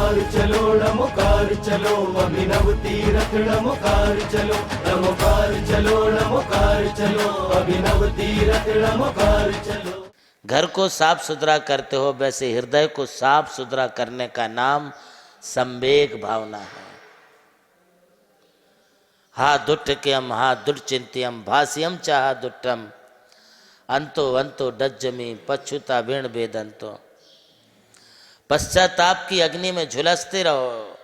चलो नमोकार चलो, अभिनव तीरथ नमोकार चलो, नमोकार चलो नमोकार चलो, अभिनव तीरथ नमोकार चलो। घर को साफ सुथरा करते हो, वैसे हृदय को साफ सुथरा करने का नाम संवेग भावना है। हा दुट्ठक्यम हा दुर्चिंत्यम भाष्यम चाह दुट्टम, अंतो अंतो डज्जमी पच्छुता वीण वेदंतो। पश्चाताप की अग्नि में झुलसते रहो।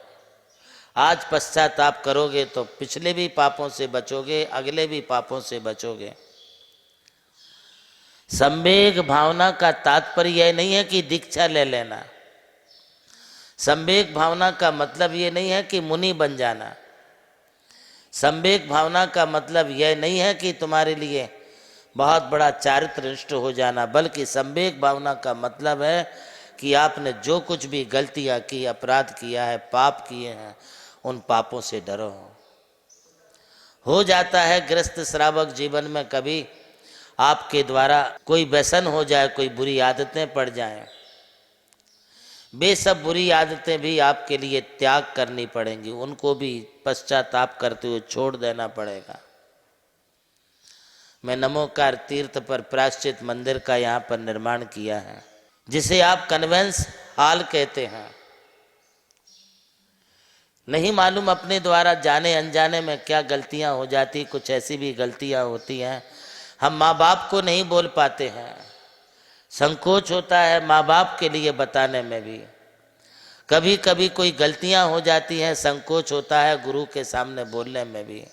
आज पश्चाताप करोगे तो पिछले भी पापों से बचोगे, अगले भी पापों से बचोगे। संवेग भावना का तात्पर्य यह नहीं है कि दीक्षा ले लेना। संवेग भावना का मतलब यह नहीं है कि मुनि बन जाना। संवेग भावना का मतलब यह नहीं है कि तुम्हारे लिए बहुत बड़ा चारित्रनिष्ठ हो जाना, बल्कि संवेग भावना का मतलब है कि आपने जो कुछ भी गलतियां की, अपराध किया है, पाप किए हैं, उन पापों से डरो। हो जाता है गृहस्थ श्रावक जीवन में कभी आपके द्वारा कोई व्यसन हो जाए, कोई बुरी आदतें पड़ जाएं, वे सब बुरी आदतें भी आपके लिए त्याग करनी पड़ेंगी, उनको भी पश्चाताप करते हुए छोड़ देना पड़ेगा। मैं नमोकार तीर्थ पर प्रायश्चित मंदिर का यहाँ पर निर्माण किया है, जिसे आप कन्वेंस हॉल कहते हैं। नहीं मालूम अपने द्वारा जाने अनजाने में क्या गलतियां हो जाती, कुछ ऐसी भी गलतियां होती हैं हम माँ बाप को नहीं बोल पाते हैं। संकोच होता है माँ बाप के लिए बताने में भी। कभी कभी कोई गलतियां हो जाती हैं, संकोच होता है गुरु के सामने बोलने में भी।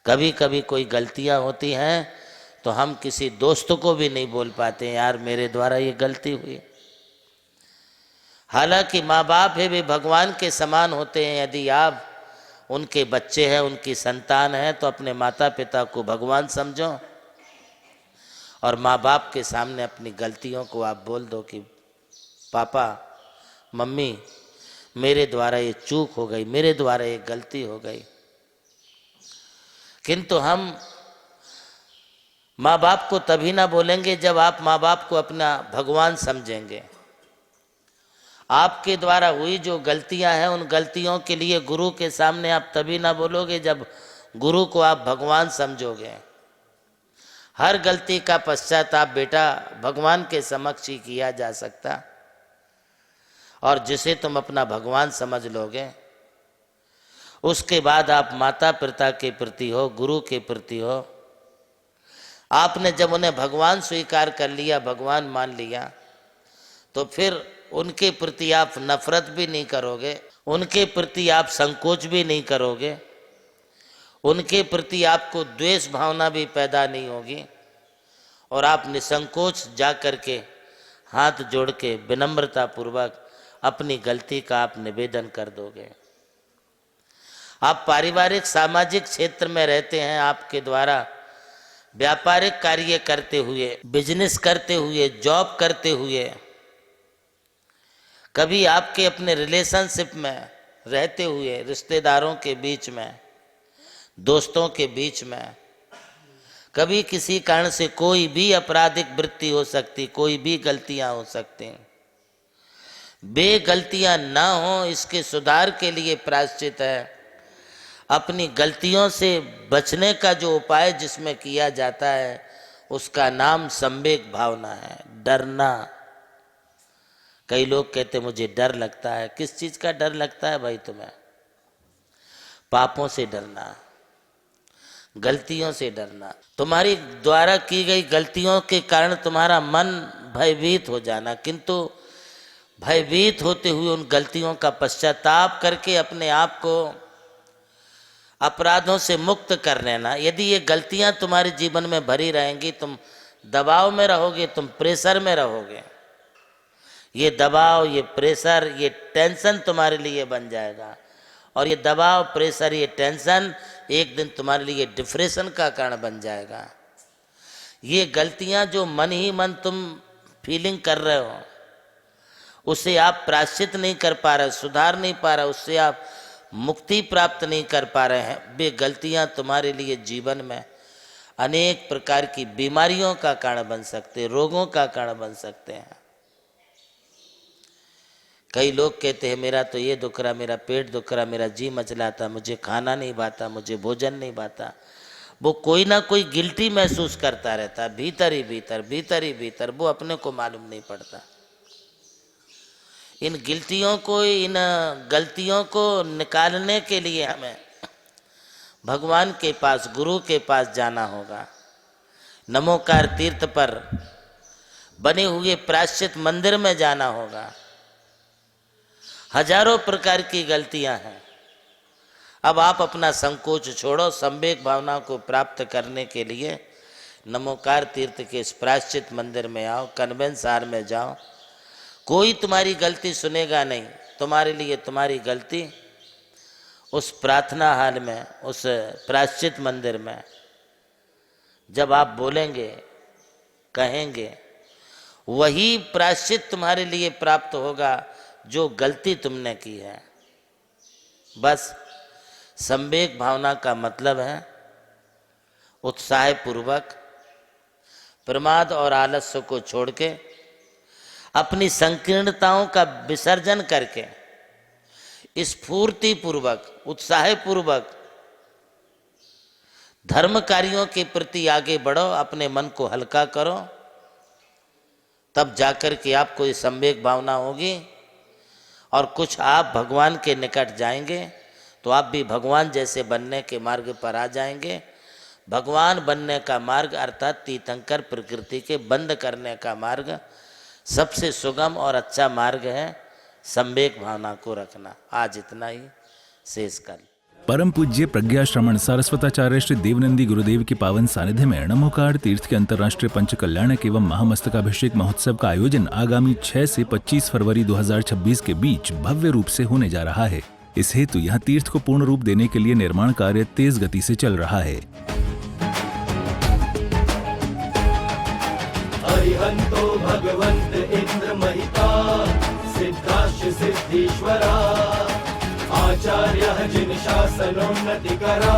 कभी कभी कोई गलतियां होती हैं तो हम किसी दोस्त को भी नहीं बोल पाते, यार मेरे द्वारा ये गलती हुई। हालांकि माँ बाप है वे भगवान के समान होते हैं। यदि आप उनके बच्चे हैं, उनकी संतान हैं, तो अपने माता पिता को भगवान समझो और माँ बाप के सामने अपनी गलतियों को आप बोल दो कि पापा मम्मी मेरे द्वारा ये चूक हो गई, मेरे द्वारा ये गलती हो गई। किंतु हम माँ बाप को तभी ना बोलेंगे जब आप माँ बाप को अपना भगवान समझेंगे। आपके द्वारा हुई जो गलतियां हैं, उन गलतियों के लिए गुरु के सामने आप तभी ना बोलोगे जब गुरु को आप भगवान समझोगे। हर गलती का पश्चाताप बेटा भगवान के समक्ष ही किया जा सकता, और जिसे तुम अपना भगवान समझ लोगे उसके बाद आप माता पिता के प्रति हो, गुरु के प्रति हो। आपने जब उन्हें भगवान स्वीकार कर लिया, भगवान मान लिया, तो फिर उनके प्रति आप नफरत भी नहीं करोगे, उनके प्रति आप संकोच भी नहीं करोगे, उनके प्रति आपको द्वेष भावना भी पैदा नहीं होगी, और आप निसंकोच जा करके हाथ जोड़ के विनम्रता पूर्वक अपनी गलती का आप निवेदन कर दोगे। आप पारिवारिक सामाजिक क्षेत्र में रहते हैं, आपके द्वारा व्यापारिक कार्य करते हुए, बिजनेस करते हुए, जॉब करते हुए, कभी आपके अपने रिलेशनशिप में रहते हुए, रिश्तेदारों के बीच में, दोस्तों के बीच में, कभी किसी कारण से कोई भी आपराधिक वृत्ति हो सकती, कोई भी गलतियां हो सकती। वे गलतियां ना हो, इसके सुधार के लिए प्रायश्चित है। अपनी गलतियों से बचने का जो उपाय जिसमें किया जाता है उसका नाम संवेग भावना है, डरना। कई लोग कहते मुझे डर लगता है। किस चीज का डर लगता है भाई तुम्हें? पापों से डरना, गलतियों से डरना, तुम्हारी द्वारा की गई गलतियों के कारण तुम्हारा मन भयभीत हो जाना। किंतु भयभीत होते हुए उन गलतियों का पश्चाताप करके अपने आप को अपराधों से मुक्त कर लेना। यदि ये गलतियां तुम्हारे जीवन में भरी रहेंगी, तुम दबाव में रहोगे, तुम प्रेशर में रहोगे। ये दबाव, ये प्रेशर, ये टेंशन तुम्हारे लिए बन जाएगा, और ये दबाव, प्रेशर, ये टेंशन एक दिन तुम्हारे लिए डिप्रेशन का कारण बन जाएगा। ये गलतियां जो मन ही मन तुम फीलिंग कर रहे हो, उसे आप प्रायश्चित नहीं कर पा रहे, सुधार नहीं पा रहे, उससे आप मुक्ति प्राप्त नहीं कर पा रहे हैं, वे गलतियां तुम्हारे लिए जीवन में अनेक प्रकार की बीमारियों का कारण बन सकते, रोगों का कारण बन सकते हैं। कई लोग कहते हैं मेरा तो ये दुख रहा, मेरा पेट दुख रहा, मेरा जी मचलाता, मुझे खाना नहीं भाता, मुझे भोजन नहीं भाता। वो कोई ना कोई गिल्टी महसूस करता रहता है, भीतर ही भीतर, भीतर ही भीतर, वो अपने को मालूम नहीं पड़ता। इन गिल्टियों को, इन गलतियों को निकालने के लिए हमें भगवान के पास, गुरु के पास जाना होगा। नमोकार तीर्थ पर बने हुए प्रायश्चित मंदिर में जाना होगा। हजारों प्रकार की गलतियां हैं। अब आप अपना संकोच छोड़ो, संवेग भावना को प्राप्त करने के लिए नमोकार तीर्थ के इस प्रायश्चित मंदिर में आओ, कन्वेंस हार में जाओ। कोई तुम्हारी गलती सुनेगा नहीं, तुम्हारे लिए तुम्हारी गलती उस प्रार्थना हाल में, उस प्रायश्चित मंदिर में जब आप बोलेंगे, कहेंगे, वही प्रायश्चित तुम्हारे लिए प्राप्त होगा जो गलती तुमने की है। बस संवेग भावना का मतलब है उत्साहपूर्वक प्रमाद और आलस्य को छोड़ के, अपनी संकीर्णताओं का विसर्जन करके, स्फूर्तिपूर्वक, उत्साहपूर्वक धर्म कार्यों के प्रति आगे बढ़ो, अपने मन को हल्का करो, तब जाकर के आपको ये संवेग भावना होगी और कुछ आप भगवान के निकट जाएंगे तो आप भी भगवान जैसे बनने के मार्ग पर आ जाएंगे। भगवान बनने का मार्ग अर्थात तीर्थंकर प्रकृति के बंद करने का मार्ग सबसे सुगम और अच्छा मार्ग है संवेग भावना को रखना। आज इतना ही, शेष कल। परम पूज्य प्रज्ञा श्रमण सारस्वताचार्य श्री देवनंदी गुरुदेव के पावन सानिध्य में नमोकार तीर्थ के अंतर्राष्ट्रीय पंच कल्याणक एवं महामस्तकाभिषेक महोत्सव का आयोजन आगामी 6 से 25 फरवरी 2026 के बीच भव्य रूप से होने जा रहा है। इस हेतु यहाँ तीर्थ को पूर्ण रूप देने के लिए निर्माण कार्य तेज गति से चल रहा है। अरिहंतो भगवंत इंद्र महिता सिद्धाश्च सिद्धीश्वरा आचार्य जिन शासनोन्नति करा।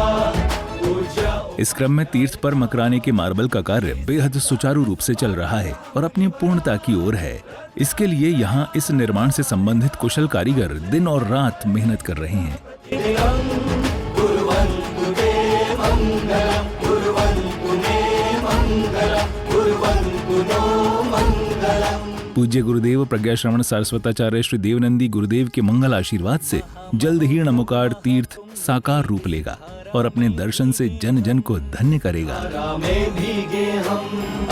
इस क्रम में तीर्थ पर मकराने के मार्बल का कार्य बेहद सुचारू रूप से चल रहा है और अपनी पूर्णता की ओर है। इसके लिए यहाँ इस निर्माण से संबंधित कुशल कारीगर दिन और रात मेहनत कर रहे हैं। पूज्य गुरुदेव प्रज्ञा श्रवण सारस्वताचार्य श्री देवनंदी गुरुदेव के मंगल आशीर्वाद से जल्द ही नमोकार तीर्थ साकार रूप लेगा और अपने दर्शन से जन जन को धन्य करेगा।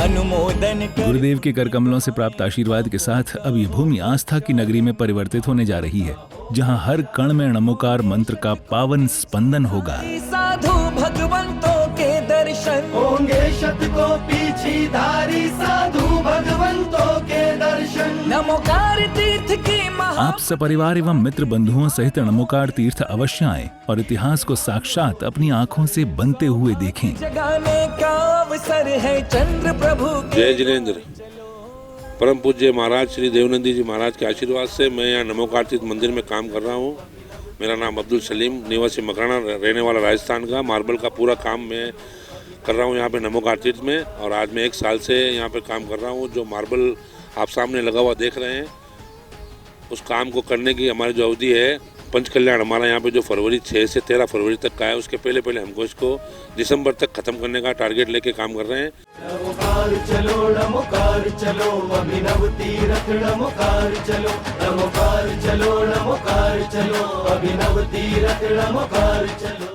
अनुमोदन गुरुदेव के कर कमलों से प्राप्त आशीर्वाद के साथ अब ये भूमि आस्था की नगरी में परिवर्तित होने जा रही है, जहां हर कण में नमोकार मंत्र का पावन स्पंदन होगा। साधु भगवंतों के दर्शन होंगे शतकोपी धारी साधु भगवंतों के दर्शन। नमोकार तीर्थ की आप सपरिवार एवं मित्र बंधुओं सहित नमोकार तीर्थ अवश्य आएं और इतिहास को साक्षात अपनी आंखों से बनते हुए देखें। जगाने का अवसर है चंद्र प्रभु के। जय जिनेन्द्र। परम पूज्य महाराज श्री देवनंदी जी महाराज के आशीर्वाद से मैं यहाँ नमोकार तीर्थ मंदिर में काम कर रहा हूँ। मेरा नाम अब्दुल सलीम, निवासी मकराना, रहने वाला राजस्थान का। मार्बल का पूरा काम मैं कर रहा हूँ यहाँ पे नमोकार तीर्थ में, और आज मैं 1 साल से यहाँ पे काम कर रहा हूँ। जो मार्बल आप सामने लगा हुआ देख रहे हैं, उस काम को करने की हमारी जो अवधि है, पंच कल्याण हमारा यहाँ पे जो फरवरी 6 से 13 फरवरी तक का है, उसके पहले हमको इसको दिसंबर तक खत्म करने का टारगेट लेके काम कर रहे हैं। नमोकार चलो अभिनव तीरथ नमोकार चलो अभिनव तीरथ नमोकार चलो।